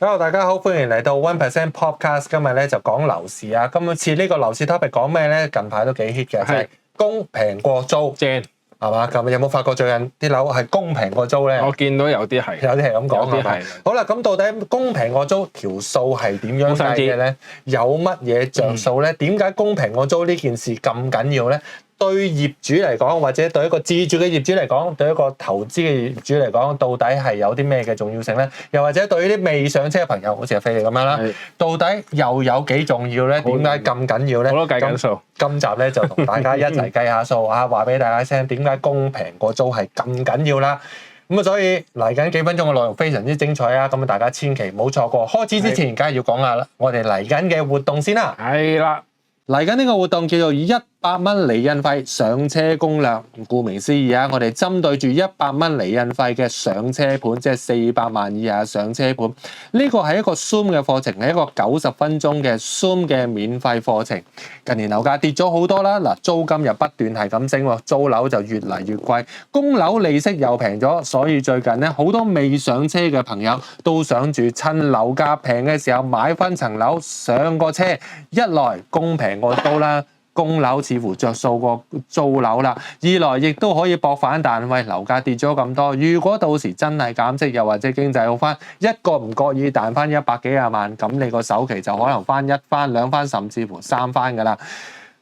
Hello， 大家好，歡迎嚟到 1% Podcast。今日咧就講樓市啊。今次呢個樓市 topic 講咩咧？近排都幾 hit 嘅，就係供平過租，正係嘛？咁有冇發覺最近啲樓係供平過租咧？我見到有啲係，有啲係咁講係嘛？係。好啦，咁到底供平過租條數係點樣計嘅咧？有乜嘢着數咧？點解供平過租呢件事咁緊要咧？對業主嚟講，或者對一個自住嘅業主嚟講，對一個投資嘅業主嚟講，到底係有啲咩嘅重要性咧？又或者對於啲未上車嘅朋友，好似阿飛利咁樣啦，到底又有幾重要咧？點解咁緊要咧？我都計緊數。今集咧就同大家一齊計下數啊，話俾大家聽點解供平過租係咁緊要啦。咁啊，所以嚟緊幾分鐘嘅內容非常之精彩啊！咁啊，大家千祈唔好錯過。開始之前，梗係要講下啦，我哋嚟緊嘅活動先啦。係啦，嚟緊呢個活動叫做100蚊厘印費上車攻略。顧名思義啊，我哋針對住100蚊厘印費嘅上車盤，即係400萬以下上車盤。呢個係一個 Zoom 嘅課程，係一個90分鐘嘅 Zoom 嘅免費課程。近年樓價跌咗好多啦，嗱，租金又不斷係咁升喎，租樓就越嚟越貴，供樓利息又平咗，所以最近咧好多未上車嘅朋友都想住趁樓價平嘅時候買翻層樓上個車，一來供平過租啦。供樓似乎着數過租樓啦，二來亦都可以搏反彈。喂，樓價跌咗咁多，如果到時真係減息，又或者經濟好翻，一個唔覺意彈翻100幾廿萬，咁你個首期就可能翻1番、2番，甚至乎3番㗎啦。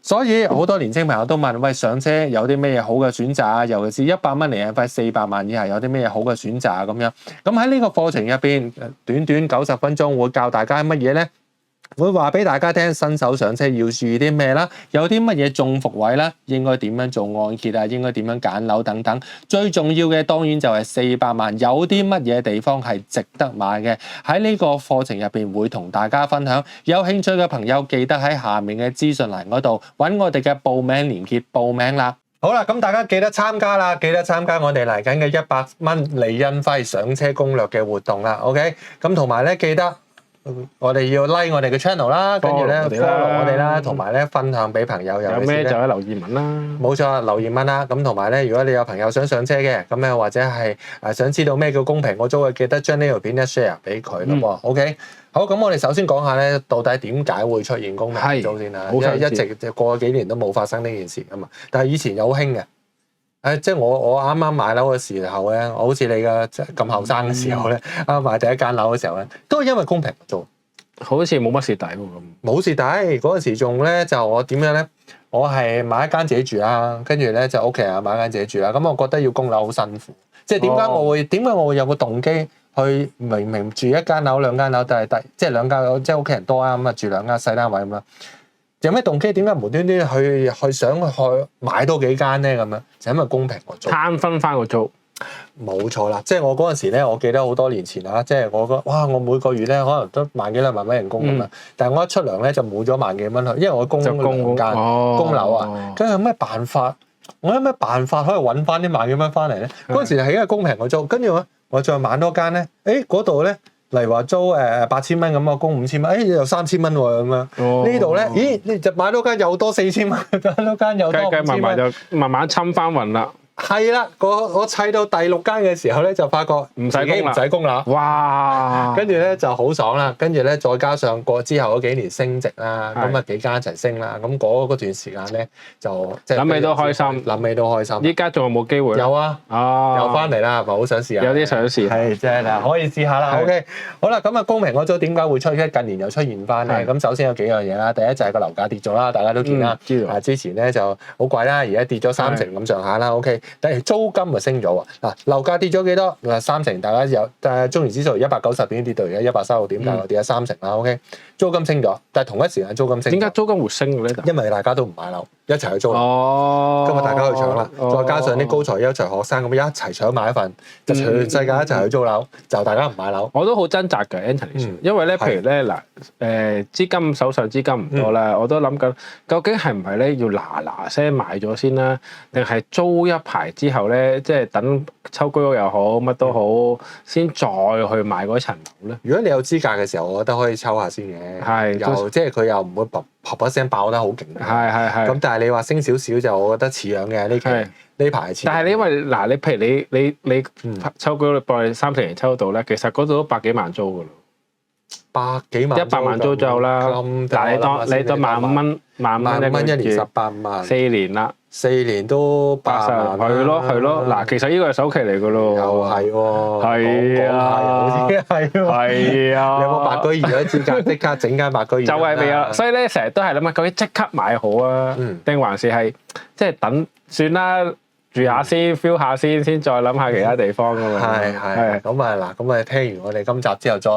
所以好多年青朋友都問：喂，上車有啲咩好嘅選擇啊？尤其是100蚊厘印費400萬以下有啲咩好嘅選擇啊？咁樣咁喺呢個課程入邊，短短90分鐘會教大家乜嘢咧？會話俾大家聽，新手上車要注意啲咩啦？有啲乜嘢中伏位啦？應該點樣做按揭啊？應該點樣揀樓等等。最重要嘅當然就係400萬，有啲乜嘢地方係值得買嘅？喺呢個課程入邊會同大家分享。有興趣嘅朋友記得喺下面嘅資訊欄嗰度揾我哋嘅報名連結報名啦。好啦，咁大家記得參加啦，記得參加我哋嚟緊嘅100蚊厘印費上車攻略嘅活動啦。OK， 咁同埋咧記得。我哋要 like 我哋嘅 channel 啦，跟住咧 follow 我哋啦，同埋咧分享俾朋友。有咩就喺留言文啦。冇錯，留言文啦。咁同埋咧，如果你有朋友想上車嘅，咁咧或者係想知道咩叫供平過租嘅，記得將呢條片一 share 俾佢咯。OK， 好，咁我哋首先講下咧，到底點解會出現供平過租先啦？因為一直就過咗幾年都冇發生呢件事啊嘛。但係以前有好興嘅。即係我啱啱買樓嘅時候咧，我好似你嘅咁後生嘅時候咧，啱啱買第一間樓嘅時候咧，都係因為供平過租，好似冇乜蝕底喎咁。冇蝕底嗰陣時仲咧就我點樣咧？我係買一間自己住啦，跟住咧就屋企人買一間自己住啦。咁我覺得要供樓好辛苦，即係點解我會有個動機去明明住一間樓兩間樓，但係即係兩間樓，即係屋企人多啊咁啊住兩間細單位咁樣。有咩動機？點解無端端去想去買多幾間咧？咁樣就因為供平過租，攤分翻個租，冇錯啦。即係我嗰陣時咧，我記得好多年前啦，即係我覺得哇，我每個月咧可能都1萬幾2萬蚊人工咁樣，但係我一出糧咧就冇咗1萬幾蚊去，因為我供兩間供樓啊。咁有咩辦法？我有咩辦法可以揾翻啲1萬幾蚊翻嚟咧？嗰陣時係因為供平過租，跟住我再買多間咧，嗰度咧。例如話租8000蚊咁，我供5000蚊，又3000蚊喎咁樣。呢度咧，咦？你就買多間又多4000蚊，買多間又多5000蚊，計埋就慢慢侵翻雲啦。係啦，我砌到第6間嘅時候咧，就發覺唔使供啦。哇！跟住咧就好爽啦，跟住咧再加上過之後嗰幾年升值啦，咁啊幾間一齊升啦，咁嗰段時間咧就即係諗起都開心，諗起都開心。依家仲有冇機會？有啊，又翻嚟啦，係咪好想試下？有啲想試，係即係嗱，可以試下啦。OK， 好啦，咁啊供平過租點解會出現？近年又出現翻咧？咁首先有幾樣嘢啦，第一就係個樓價跌咗啦，大家都見啦。之前咧就好貴啦，而家跌咗3成咁上下啦。OK。但係租金咪升咗喎，嗱樓價跌咗幾多？3成，大家有中原指數190點跌到而家136點，大概跌咗3成啦。OK， 租金升咗，但係同一時間租金升。點解租金會升嘅咧？因為大家都唔買樓，一齊去租樓。今日大家去搶啦，再加上啲高才優才學生咁一齊搶買一份，就全世界一齊去租樓，就大家唔買樓。我都好掙扎嘅 Anthony，因為咧，譬如咧嗱，資金手上資金唔多啦，我都諗緊究竟係唔係咧要嗱聲買咗先啦，定係租一排之後咧，即係等抽居屋又好，乜都好，先再去買嗰層樓咧。如果你有資格嘅時候，我覺得可以抽下先嘅。係，又即係佢又唔會啪一聲爆得好勁。係。咁但係你話升少少就我覺得似樣嘅呢排似。但係你因為嗱，你譬如你抽居屋，你幫你3成人抽到咧，其實嗰度都100幾萬租噶咯。百幾萬100萬租就啦。咁嗱，你當15,000萬一年18萬，4年啦，4年都8萬。係咯。嗱，其實呢個係首期嚟噶咯。又係喎，係啊，係喎。係啊。你有冇白居易嗰資格即刻整間白居易？就係未有，所以咧成日都係諗下究竟即刻買好啊，定還是係即係等算啦，住下先 feel 下先再諗下其他地方噶嘛。係咁啊嗱，咁啊聽完我哋今集之後再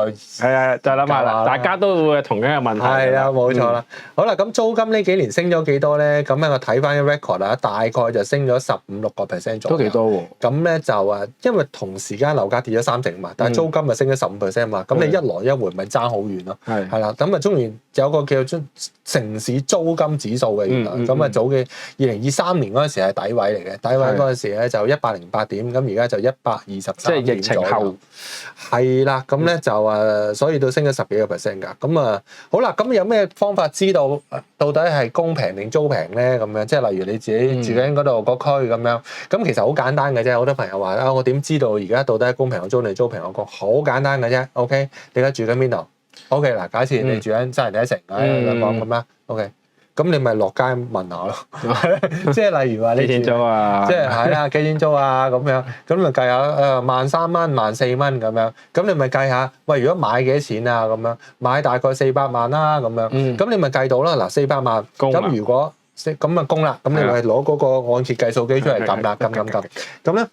諗下啦，大家都會同樣嘅問題。係啦，冇錯啦。好啦，咁租金呢幾年升咗幾多咧？咁我睇翻啲 record 啦，大概就升咗15-16% 左右。都幾多喎？咁咧就因為同時間樓價跌咗30%嘛，但係租金咪升咗15%嘛，咁你一來一回咪爭好遠咯。係啦，咁啊中原有個叫做城市租金指數嘅原來，咁啊早嘅2023年嗰陣時係底位嚟嘅，底位嗰陣時咧就108點，咁而家就123即係疫情後。係啦，咁咧就所以都升咗10幾個%㗎。咁啊好啦，咁有咩方法知道到底係供平定租平咧？咁樣即係例如你自己住緊嗰度個區咁樣，咁其實好簡單嘅啫。好多朋友話啊，我點知道而家到底係供平我租定租平我供？好簡單嘅啫。OK，你而家住緊邊度 ？OK 嗱，假設你住緊西人第一城香港咁啦。OK。咁你咪落街問下咯，即係例如話你幾錢租啊？即係係啦，幾錢租啊？咁樣，咁咪計下13,000蚊、14,000咁樣，咁你咪計下，喂，如果買幾多錢啊？咁樣買大概400萬啦，咁樣，咁你咪計到啦。嗱，400萬，咁如果咁啊供啦，咁你咪攞嗰個按揭計數機出嚟撳啦，撳，咁咧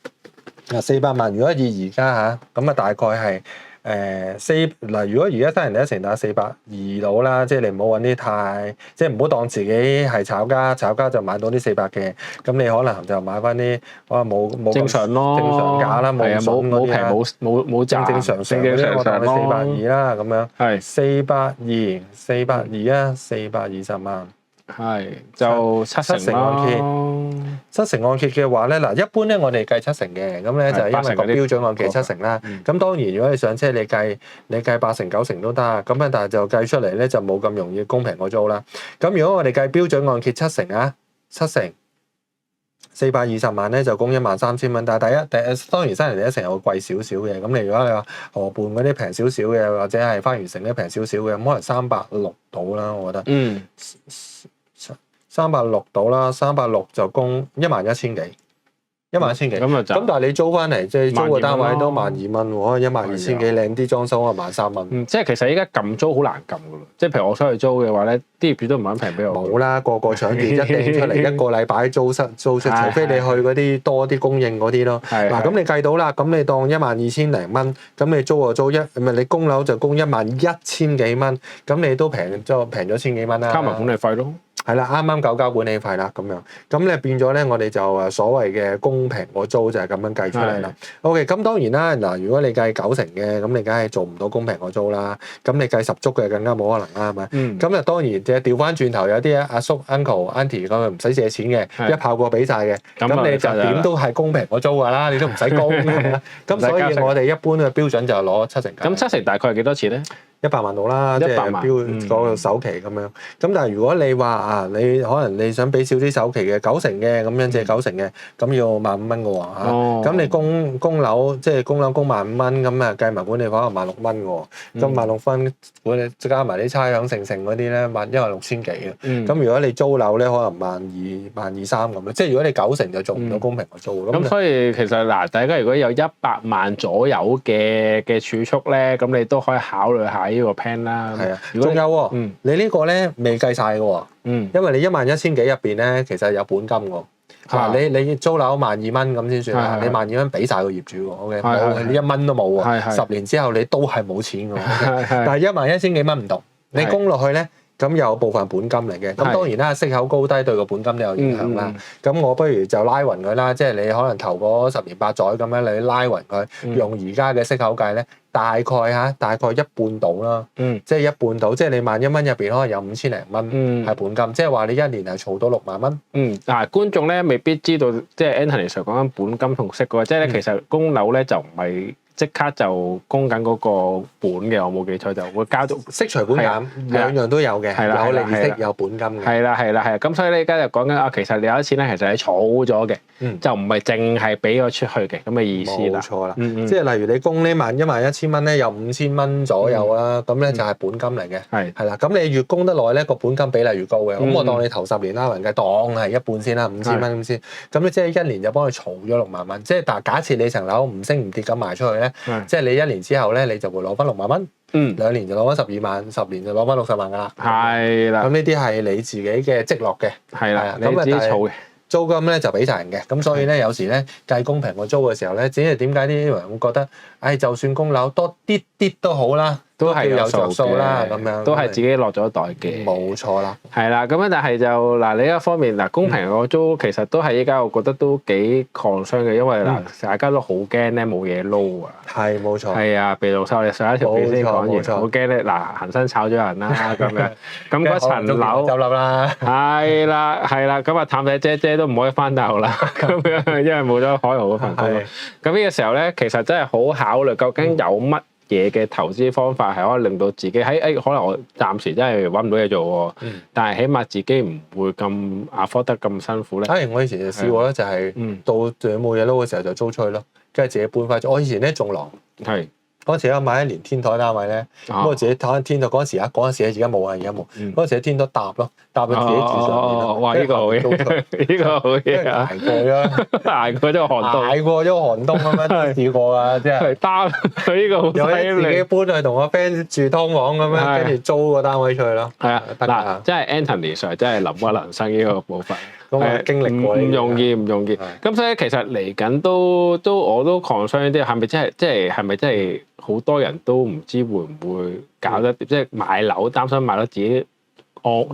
嗱400萬，如果以而家嚇，咁啊大概係。如果而家西人第一城打420到啦，即係你唔好揾啲太，即係唔好當自己係炒家就買到啲400嘅，咁你可能就買翻啲冇正常咯，正常價啦，冇平冇正常嗰啲，我當你420啦咁樣，係420啊，420萬。係就七成按揭，七成按揭嘅話咧，嗱一般咧我哋計7成嘅，咁咧就係因為個標準按揭7成啦。咁當然如果你上車你計8成9成都得，咁啊但係就計出嚟咧就冇咁容易公平過租啦。咁如果我哋計標準按揭7成啊，7成420萬咧就供13,000蚊，但係第一當然西人第一城又會貴少少嘅。咁你如果你話河畔嗰啲平少少嘅，或者係花園城啲平少少嘅，咁可能360到啦，我覺得。360到啦，360就供11,000幾，11,000幾。咁但係你租翻嚟，即係租個單位都12,000喎，12,000幾靚啲裝修啊13,000。即係其實依家撳租好難撳噶咯，即係譬如我出去租嘅話咧，啲業主都唔肯平俾我。冇啦，個搶住一訂出嚟，一個禮拜租出，除非你去嗰啲多啲供應嗰啲咯。嗱，咁你計到啦，咁你當12,000零蚊，咁你租就租你供樓就供11,000幾蚊，咁你都平咗千幾蚊啦。加埋管理費咯。係啦，啱啱夠交管理費啦，咁樣，咁咧變咗咧，我哋就所謂嘅公平個租就係咁樣計出嚟啦。OK，咁當然啦，嗱，如果你計9成嘅，咁你梗係做唔到公平個租啦。咁你計10足嘅更加冇可能啦，係咪？咁啊當然即係調翻轉頭，有啲阿叔、uncle、auntie 咁唔使借錢嘅，一炮過俾晒嘅，咁你就點都係公平個租㗎啦，你都唔使供。咁所以我哋一般嘅標準就係攞7成。咁7成大概係幾多錢咧？100萬到啦，即係標嗰個首期咁樣。咁但係如果你話你可能你想俾少啲首期嘅9成嘅，咁樣借9成嘅，咁要15,000蚊嘅喎嚇。咁你供樓即係供樓供15,000蚊，咁啊計埋管理費可能16,000蚊嘅喎。咁16,000蚊管理加埋啲差餉成嗰啲咧，16,000幾嘅。咁如果你租樓咧，可能12,000、13,000咁樣。即係如果你9成就做唔到公平嘅租。咁所以其實嗱，大家如果有100萬左右嘅儲蓄咧，咁你都可以考慮下呢個 plan 啦。係啊，仲有喎，你呢個咧未計晒嘅喎。因為你11,000幾入邊咧，其實有本金喎。你租樓12,000蚊咁先算啦，你12,000蚊俾晒個業主喎。OK，冇你1蚊都冇喎。10年之後你都係冇錢嘅。但係11,000幾蚊唔同，你供落去咧，咁有部分本金嚟嘅。咁當然啦，息口高低對個本金都有影響啦。咁我不如就拉勻佢啦，即係你可能頭嗰10年8載咁樣，你拉勻佢，用而家嘅息口計咧。大概一半到啦，即係一半到，即係你11,000蚊入邊可能有5,000零蚊係本金，即係話你一年係儲到6萬蚊。嗱，觀眾咧未必知道，即係 Anthony Sir 講緊本金同息嘅，即係咧其實供樓咧就唔係即刻就供緊嗰個本嘅，我冇記錯就會交到息除本減，兩樣都有嘅，有利息有本金嘅。係啦，咁所以咧而家就講緊啊，其實你有啲錢咧，其實你儲咗嘅，就唔係淨係俾咗出去嘅咁嘅意思啦。冇錯啦，即係例如你供呢11000蚊咧，有5000蚊左右啦，咁咧就係本金嚟嘅。係啦，咁你越供得耐咧，個本金比例越高嘅。咁我當你頭10年啦，雲計當係一半先啦，5000蚊咁先。咁你即係1年就幫佢儲咗6萬蚊。即係但假設你層樓唔升唔跌咁賣出去咧，即係你1年之後咧，你就會攞翻6萬蚊。2年就攞翻12萬，10年就攞翻60萬㗎啦。係啦，咁呢啲係你自己嘅積落嘅。係啦，你自己儲嘅。租金咧就俾晒人嘅，咁所以咧有時咧計公平個租嘅時候咧，只係點解啲人會覺得，就算供樓多啲都好啦，都係有着數啦，咁樣都係自己落咗袋嘅。冇錯啦。係啦，咁樣但係就嗱，另一方面嗱，公平個租其實都係依家我覺得都幾抗傷嘅，因為嗱大家都好驚咧冇嘢撈啊。係冇錯。係啊，被動收你上一條片先講完，好驚咧嗱，恒生炒咗人啦咁樣，咁嗰層樓走笠啦。係啦，咁啊探仔姐都唔可以翻大陸啦，咁樣因為冇咗海豪嗰份工。咁呢個時候咧，其實真係好考慮究竟有乜嘢嘅投資方法係可以令到自己喺可能我暫時真係揾唔到嘢做喎，但係起碼自己唔會咁afford得咁辛苦咧。我以前就試過咧，就係到冇嘢撈嘅時候就租出去咯，跟住自己搬翻去。我以前咧仲狼。嗰時咧買1年天台單位咧，咁我自己睇天台嗰陣時啊，嗰陣時而家冇啊，而家冇。嗰陣時喺天台搭咯，搭到自己住上面咯。哇！呢個好嘢，呢個好嘢啊！捱過咗，捱過咗寒冬，捱過咗寒冬咁樣試過啊！即係擔呢個好犀利。自己搬去同個 friend 住劏房咁樣，跟住租個單位出去咯。係啊，嗱，真係 Anthony Sir 真係林屈能生呢個部分。咁經歷過唔容易。咁所以其實嚟緊都我都 concern 啲，係咪真係好多人都唔知會唔會搞得，即係買樓擔心買到自己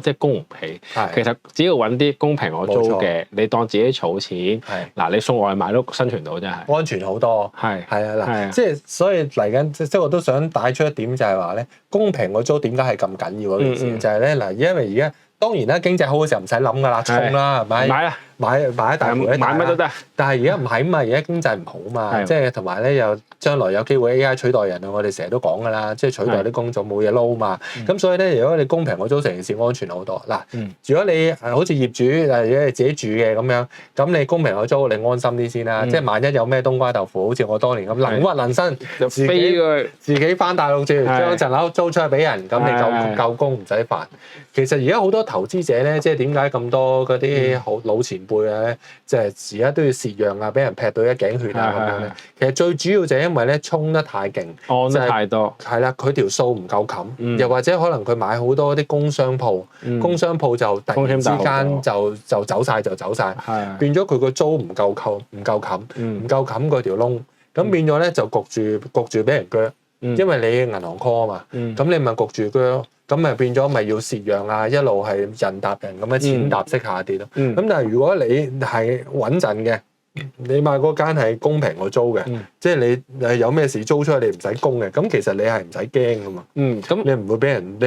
即係供唔起。其實只要揾啲公平可租嘅，你當自己儲錢。嗱，你送外賣都生存到真係。安全好多。係啊，嗱，即係所以嚟緊，即係我都想帶出一點就係話咧，公平可租點解係咁緊要嗰件事？就係咧嗱，因為而家。當然啦，經濟好嘅時候唔使諗噶啦，衝啦，買一大盤，買乜都得。但係而家唔係啊嘛，而家經濟唔好嘛，即係同埋咧又將來有機會 AI 取代人啊！我哋成日都講噶啦，即係取代啲工作冇嘢撈嘛。咁所以咧，如果你公平個租成件事安全好多。嗱，如果你好似業主如果你自己住嘅咁樣，咁你公平個租，你安心啲先啦。即係萬一有咩冬瓜豆腐，好似我當年咁能屈能伸，自己翻大陸住，將層樓租出去俾人，咁你夠供唔使煩。其實而家好多投資者咧，即係點解咁多嗰啲好老前輩咧，即係而家都要蝕讓啊，俾人劈到一頸血啊咁樣咧。其實最主要就係因為咧衝得太勁，按得太多。係啦，佢條數唔夠冚，又或者可能佢買好多啲工商鋪，工商鋪就突然之間就走晒，變咗佢個租唔夠冚，唔夠冚嗰條窿，咁變咗咧就焗住俾人鋸，因為你銀行 call 啊嘛，咁你咪焗住鋸。咁咪變咗咪要蝕讓啊，一路係人搭人咁樣錢搭式下跌咯。咁但係如果你係穩陣嘅，你買嗰間係公平個租嘅，即係你有咩事租出去你唔使供嘅，咁其實你係唔使驚噶嘛。咁你唔會俾人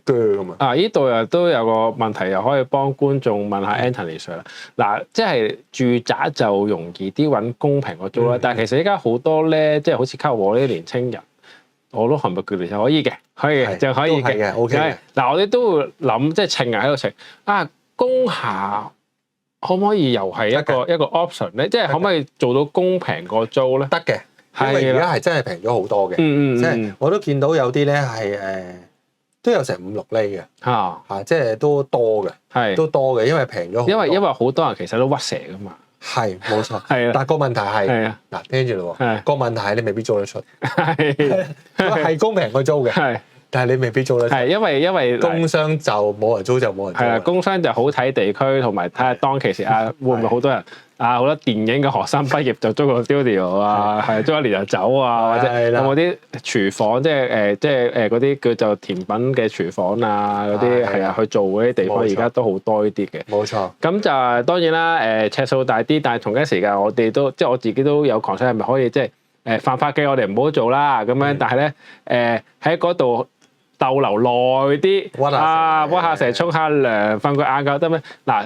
鋸噶嘛。啊，呢度又都有個問題，又可以幫觀眾問下 Anthony Sir 啦。嗱，即係住宅就容易啲揾公平個租啦，但係其實依家好多咧，即係好似溝我呢啲年青人。我都係咪叫嚟就可以嘅，就可以嘅，OK 嘅。嗱，我哋都會諗，即係情人喺度食啊，工廈可唔可以又係一個 option 咧？即係可唔可以做到公平個租咧？得嘅，因為而家係真係平咗好多嘅。即係我都見到有啲咧係都有成5-6厘嘅，即係都多嘅，都多嘅，因為平咗好多。因為好多人其實都屈蛇噶嘛。係冇錯，但係個問題係嗱，聽住咯喎，個問題係你未必租得出，係公平個租嘅，但係你未必租得出，因為工商就冇人租就冇人租。係啊，工商就好睇地區同埋睇下當其時會唔會好多人好多電影嘅學生畢業就租個 studio 啊，租一年就走啊，或者有冇啲廚房即係嗰啲叫做甜品嘅廚房啊嗰啲去做嗰啲地方，而家都好多呢啲嘅。冇錯。咁就當然啦，尺數大啲，但係同一時間我哋都即係我自己都有 concern 係咪可以即係犯法嘅我哋唔好做啦咁樣，但係咧喺嗰度逗留耐啲，屈下蛇沖下涼，瞓個晏覺得咩？嗱，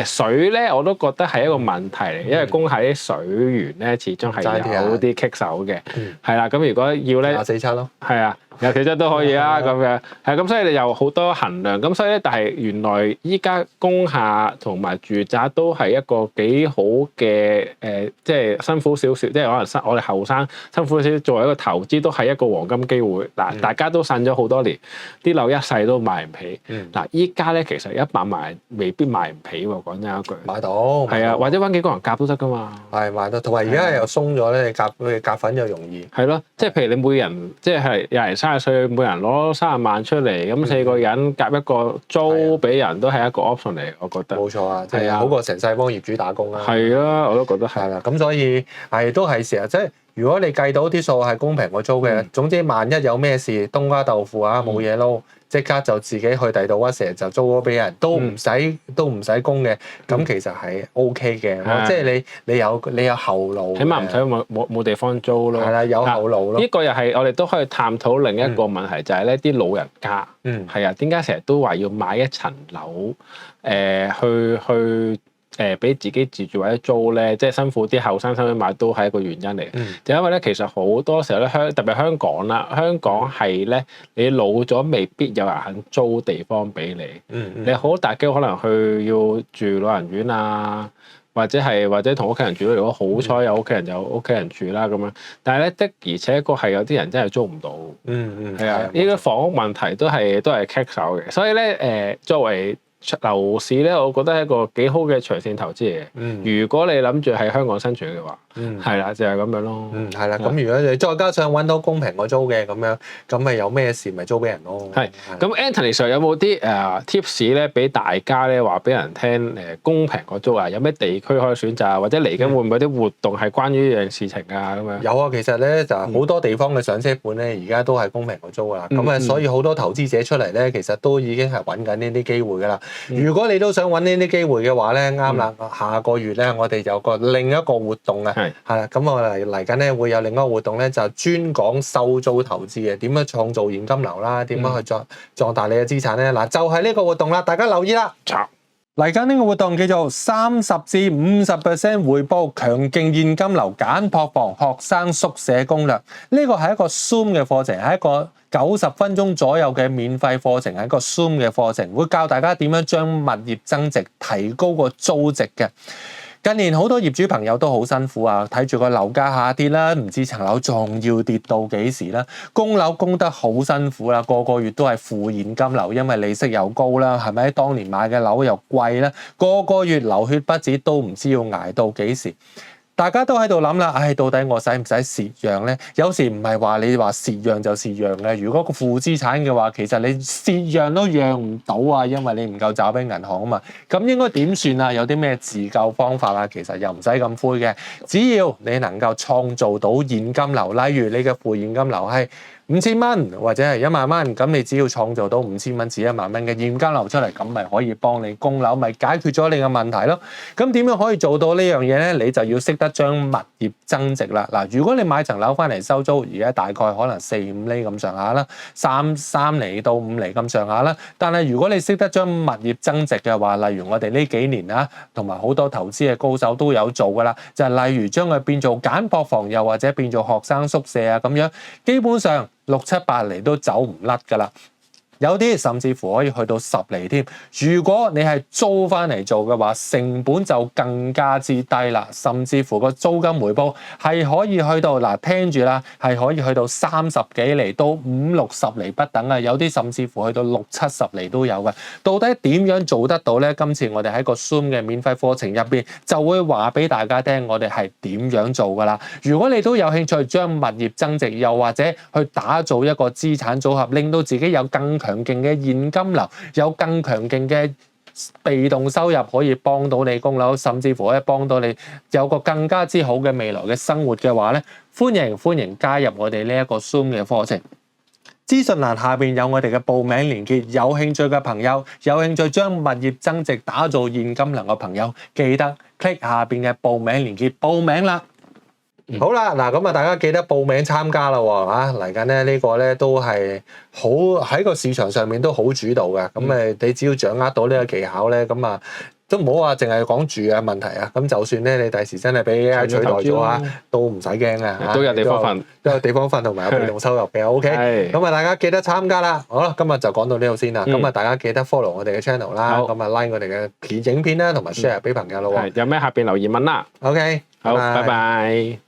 水咧我都覺得係一個問題嚟，因為工廈啲水源咧始終係有啲棘手嘅，係啦。咁如果要咧24/7咯，係啊，有其實都可以啦咁樣，係咁，所以你有好多衡量。咁所以咧，但係原來依家工廈同埋住宅都係一個幾好嘅即係辛苦少少，即係可能我哋後生辛苦少少，作為一個投資都係一個黃金機會。嗱，大家都呻咗好多年，啲樓一世都買唔起。嗱，依家咧其實100萬未必買唔起喎，講真一句。買到。係啊，或者揾幾個人夾都得噶嘛。係買到，同埋而家又鬆咗咧，夾粉又容易。係咯，即係譬如你每人即係有人30歲，每人攞30萬出嚟，咁4個人夾一個租俾人都係一個 option 嚟，我覺得。冇錯啊，即係好過成世幫業主打工啦。係啊，我都覺得係。係啦，咁所以都係成日即係。如果你計到啲數係公平過租嘅，總之萬一有咩事，冬瓜豆腐啊冇嘢撈，即刻就自己去第二度屈蛇就租咗俾人，都唔使供嘅，咁其實係 OK 嘅，即係你有後路，起碼唔使冇地方租咯。係啦，有後路咯。呢個又係我哋都可以探討另一個問題，就係咧啲老人家，係啊，點解成日都話要買一層樓去俾自己自住或者租咧，即係辛苦啲後生先去買都係一個原因嚟。就因為咧，其實好多時候咧，特別香港啦，香港係咧，你老咗未必有人肯租地方俾你。你好大機會可能去要住老人院啊，或者同屋企人住。如果好彩有屋企人有屋企人住啦咁樣，但係咧的而且確係有啲人真係租唔到。係啊，呢個房屋問題都係棘手嘅，所以咧作為樓市咧，我覺得係一個幾好嘅長線投資嚟嘅。如果你諗住喺香港生存嘅話，係啦，就係咁樣咯。係啦，咁如果你再加上揾到公平個租嘅咁樣，咁咪有咩事咪租俾人咯。係。咁 Anthony Sir 有冇啲tips 咧，俾大家咧話俾人聽公平個租啊？有咩地區可以選擇啊？或者嚟緊會唔會有啲活動係關於呢樣事情啊？咁樣有啊，其實咧就好多地方嘅上車盤咧，而家都係公平個租啦。咁所以好多投資者出嚟咧，其實都已經係揾緊呢啲機會㗎啦。如果你都想揾呢啲機會嘅話咧，啱啦。下個月咧，我哋有另一個活動啊，係啦。咁我嚟緊咧會有另一個活動咧，就專講收租投資嘅，點樣創造現金流啦，點樣去壯大你嘅資產咧。嗱，就係呢個活動啦，大家留意啦。嚟緊呢個活動叫做30至50% 回報，強勁現金流揀撲房學生宿舍攻略。呢個係一個 Zoom 嘅課程，係一個90分鐘左右嘅免費課程，係一個 Zoom 嘅課程，會教大家點樣將物業增值，提高個租值嘅。近年好多業主朋友都好辛苦啊，睇住個樓價下跌啦，唔知層樓仲要跌到幾時啦，供樓供得好辛苦啦，個月都係負現金流，因為利息又高啦，係咪？當年買嘅樓又貴啦，個月流血不止，都唔知要捱到幾時。大家都喺度諗啦，到底我使唔使蝕讓咧？有時唔係話你話蝕讓就蝕讓嘅，如果個負資產嘅話，其實你蝕讓都讓唔到啊，因為你唔夠找俾銀行啊嘛。咁應該點算啊？有啲咩自救方法啊？其實又唔使咁灰嘅，只要你能夠創造到現金流，例如你嘅負現金流係5000蚊或者係1萬蚊，咁你只要創造到5000蚊至1萬蚊嘅現金流出嚟，咁咪可以幫你供樓，咪解決咗你嘅問題咯。咁點樣可以做到呢樣嘢咧？你就要識得將物業增值啦。嗱，如果你買層樓翻嚟收租，而家大概可能4-5厘咁上下啦，3厘到5厘咁上下啦。但係如果你識得將物業增值嘅話，例如我哋呢幾年啊，同埋好多投資嘅高手都有做噶啦，就係例如將佢變做簡樸房，又或者變做學生宿舍啊咁樣，基本上6、7、8厘都走唔甩㗎啦。有啲甚至乎可以去到10厘添。如果你係租翻嚟做嘅話，成本就更加之低啦。甚至乎個租金回報係可以去到嗱，聽住啦，係可以去到30幾厘到50、60厘不等啊。有啲甚至乎去到60、70厘都有嘅。到底點樣做得到咧？今次我哋喺個 Zoom 嘅免費課程入邊就會話俾大家聽，我哋係點樣做㗎啦。如果你都有興趣將物業增值，又或者去打造一個資產組合，令到自己有更強勁嘅現金流，有更強勁嘅被動收入，可以幫到你供樓，甚至乎可以幫到你有個更加之好嘅未來嘅生活嘅話咧，歡迎加入我哋呢一個 Zoom 嘅課程。資訊欄下邊有我哋嘅報名連結，有興趣嘅朋友，有興趣將物業增值、打造現金流嘅朋友，記得 click 下邊嘅報名連結報名啦。好啦，嗱咁啊，大家記得報名參加啦喎，嚟緊咧呢個咧都係好喺個市場上面都好主導嘅，咁你只要掌握到呢個技巧咧，咁啊都唔好話淨係講住嘅問題啊！咁就算咧，你第時真係俾 AI 取代咗啊，都唔使驚啊！都有地方瞓，都有地方瞓同埋有被動收入嘅。OK，咁啊，大家記得參加啦！好啦，今日就講到呢度先啦。咁啊，大家記得 follow 我哋嘅 channel 啦，咁啊 like 我哋嘅影片啦，同埋 share 俾朋友咯喎。有咩下邊留言問啦。 OK，好，拜拜。